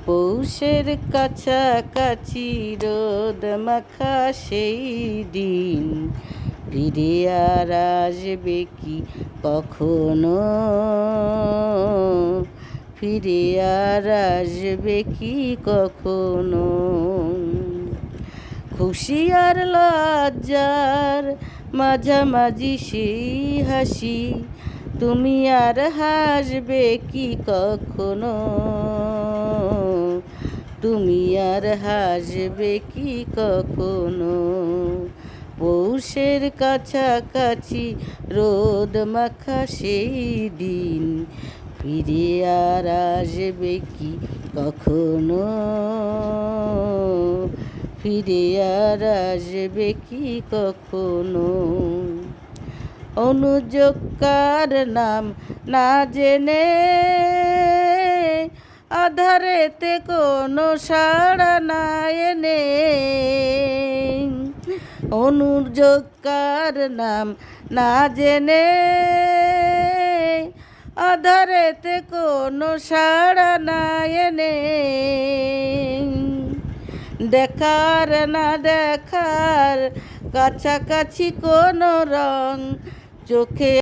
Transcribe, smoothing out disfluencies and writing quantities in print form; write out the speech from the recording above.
পৌষের কাছাকাছি রোদ মাখা সেই দিন ফিরে আর আসবে কি কখনো, ফিরে আর আসবে কি কখনো। খুশি আর লজ্জার মাঝামাঝি সেই হাসি, তুমি আর হাসবে কি কখনো, তুমি আর হাসবে কি কখনো। পৌষের কাছাকাছি রোদ মাখা সেই দিন ফিরে আর আসবে কি কখনো, ফিরে আর আসবে কি কখনো। অনুযোগ কার নাম না জেনে আধারেতে কোনো সাড়া না এনে, অনুযোগ কার নাম না জেনে আধারেতে কোনো সাড়া না এনে, দেখার না দেখার কাছাকাছি কোনো রং চোখে